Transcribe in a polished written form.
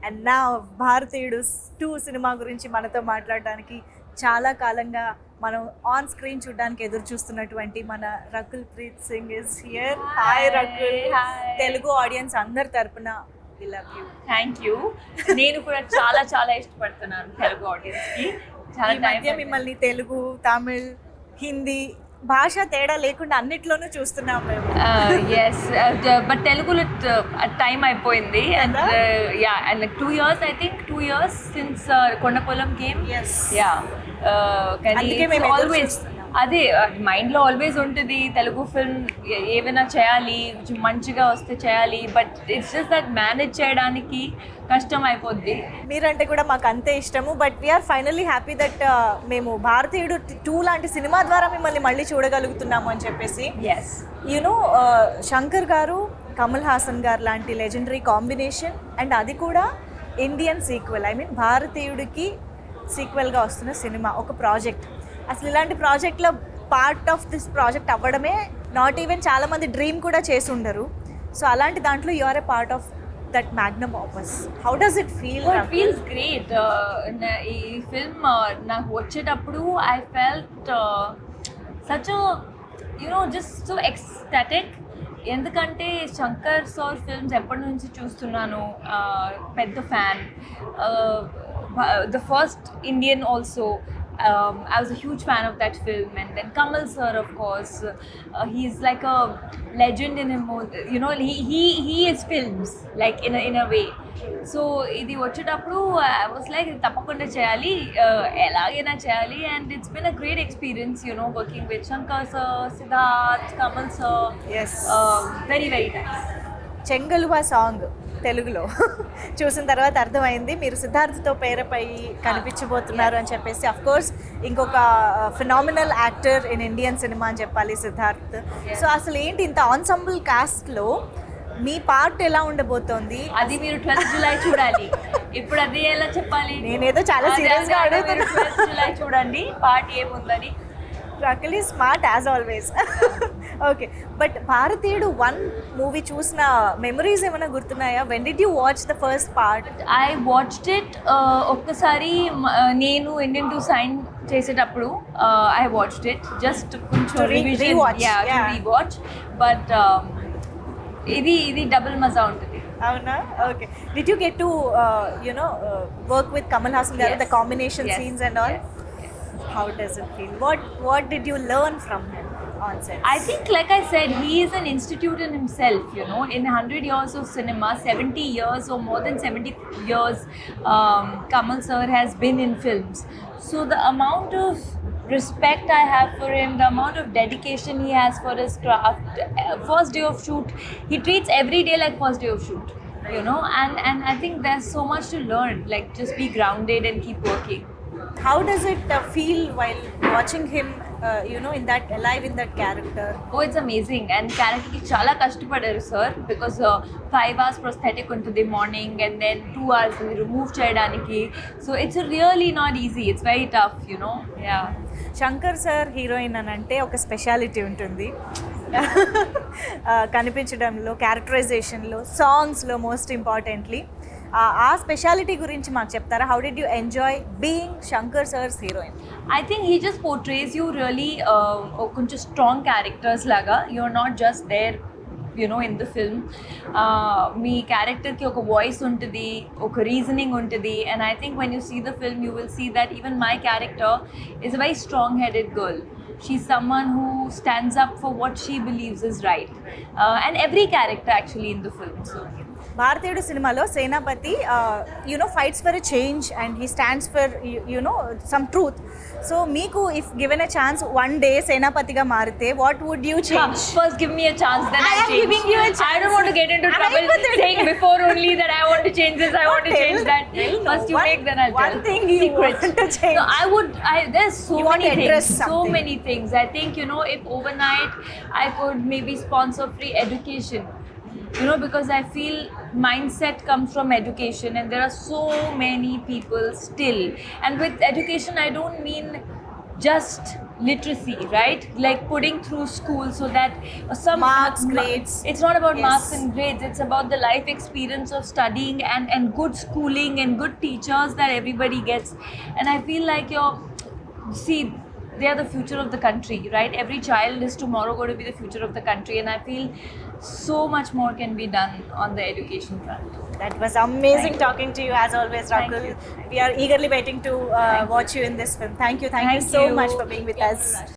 And నా భారతీయుడు 2 cinema గురించి మనతో మాట్లాడడానికి చాలా కాలంగా మనం ఆన్ స్క్రీన్ చూడడానికి ఎదురు చూస్తున్నటువంటి మన Rakul Preet Singh is here. Hi Rakul. Telugu audience అందరి తరపున we love you. Thank you. నేను కూడా చాలా చాలా ఇష్టపడుతున్నాను తెలుగు ఆడియన్స్ కి. చాలా ఈ మధ్య మిమ్మల్ని తెలుగు, తమిళ్, హిందీ భాష తేడా లేకుండా అన్నిట్లోనూ చూస్తున్నాం మేము. ఎస్, బట్ తెలుగులో టైం అయిపోయింది. And yeah, and 2 years, I think 2 years since Kondapolam came. Yes. Yeah, అందుకే మేము ఎదురు ఆల్వేస్ చూస్తున్నాం. అదే మైండ్లో ఆల్వేస్ ఉంటుంది తెలుగు ఫిల్మ్ ఏమైనా చేయాలి, మంచిగా వస్తే చేయాలి, but it's just that manage చేయడానికి కష్టం అయిపోద్ది. మీరంటే కూడా మాకు అంతే ఇష్టము. But we are finally happy that మేము భారతీయుడు 2 లాంటి సినిమా ద్వారా మిమ్మల్ని మళ్ళీ చూడగలుగుతున్నాము అని చెప్పేసి. ఎస్, యూనో శంకర్ గారు, కమల్ హాసన్ గారు లాంటి లెజెండరీ కాంబినేషన్, అండ్ అది కూడా ఇండియన్ సీక్వెల్. ఐ మీన్ భారతీయుడికి సీక్వెల్గా వస్తున్న సినిమా, ఒక ప్రాజెక్ట్. అసలు ఇలాంటి ప్రాజెక్ట్లో పార్ట్ ఆఫ్ దిస్ ప్రాజెక్ట్ అవ్వడమే నాట్ ఈవెన్ చాలామంది డ్రీమ్ కూడా చేసి ఉండరు. సో అలాంటి దాంట్లో you are a part of that magnum opus. How does it feel? It feels great. ఈ ఫిల్మ్ నాకు వచ్చేటప్పుడు I felt such just so ecstatic. ఎందుకంటే శంకర్ సార్ ఫిల్మ్స్ ఎప్పటి నుంచి చూస్తున్నాను, పెద్ద fan. The first Indian also. I was a huge fan of that film, and then Kamal sir, of course, he's like a legend in him. He is films like in a way. So ఇది వచ్చేటప్పుడు I was like తప్పకుండా చేయాలి, ఎలాగైనా చేయాలి. And it's been a great experience, working with Shankar sir, Siddharth, Kamal sir. Yes. Very very nice. చెంగలువా song తెలుగులో చూసిన తర్వాత అర్థమైంది మీరు సిద్ధార్థ్తో పేరపై కనిపించబోతున్నారు అని చెప్పేసి. అఫ్ కోర్స్ ఇంకొక phenomenal actor in Indian cinema అని చెప్పాలి సిద్ధార్థ్. సో అసలు ఏంటి ఇంత ఆన్సంబుల్ కాస్ట్లో మీ పార్ట్ ఎలా ఉండబోతోంది? అది మీరు 12th July చూడాలి. ఇప్పుడు అది ఎలా చెప్పాలి? నేనేదో చాలా సీరియస్గా అడుగుతున్నా. 12th July చూడండి పార్ట్ ఏముందని. Rakul is smart as always. Okay, but Bharateeyudu 1 movie చూసిన మెమరీస్ ఏమైనా గుర్తున్నాయా? When did you watch the first part? I watched it ఒక్కసారి నేను ఇండియన్ 2 సైన్ చేసేటప్పుడు ఐ వాచ్డ్ ఇట్ జస్ట్ కొంచెం రీవాచ్. బట్ ఇది డబుల్ మజా ఉంటుంది. అవునా? Okay. Did you get to work with Kamal Haasan garu, the combination scenes and all? How does it feel? What did you learn from him on set? I think, like I said, he is an institute in himself. In 100 years of cinema, 70 years or more than 70 years, Kamal sir has been in films. So the amount of respect I have for him, the amount of dedication he has for his craft. First day of shoot, he treats every day like first day of shoot. And I think there's so much to learn. Like, just be grounded and keep working. How does it feel while watching him, in that character? Oh, it's amazing. And character ki chala kashtapadaru sir, because 5 hours prosthetic untadi morning, and then 2 hours remove cheyadaniki. So it's really not easy. It's very tough, Yeah. Shankar sir heroine అని అంటే ఒక speciality ఉంటుంది. కనిపించడంలో, క్యారెక్టరైజేషన్లో, సాంగ్స్లో most importantly. ఆ speciality గురించి మాకు చెప్తారా? How did you enjoy being Shankar sir's heroine? I think he just portrays you really కొంచెం స్ట్రాంగ్ క్యారెక్టర్స్ లాగా. You're not just there in the film. మీ క్యారెక్టర్కి ఒక వాయిస్ ఉంటుంది, ఒక రీజనింగ్ ఉంటుంది. And I think when you see the film, you will see that even my character is a very strong-headed girl. She's someone who stands up for what she believes is right. And every character actually in the film. So Bharateeyudu సినిమాలో Senapathi fights for a change and he stands for some truth. So మీకు if given a chance 1 day సేనాపతిగా మారితే what would you change? First give me a chance, then I am giving you a chance. I don't want to get into trouble saying before only that I want to change this, I want to change that. First you make, then I'll tell. One thing you want to change. No, there's so many things. So something. many things. I think, if overnight I could maybe sponsor free education. Because I feel mindset comes from education, and there are so many people still. And with education, I don't mean just literacy, right? Like putting through school so that some Marks, grades. It's not about Yes. marks and grades. It's about the life experience of studying and good schooling and good teachers that everybody gets. And I feel like see, they are the future of the country, right? Every child is tomorrow going to be the future of the country, and I feel so much more can be done on the education front. That was amazing talking to you as always, Thank Rakul. you. We are eagerly waiting to watch you in this film. Thank you so you. much for being with us.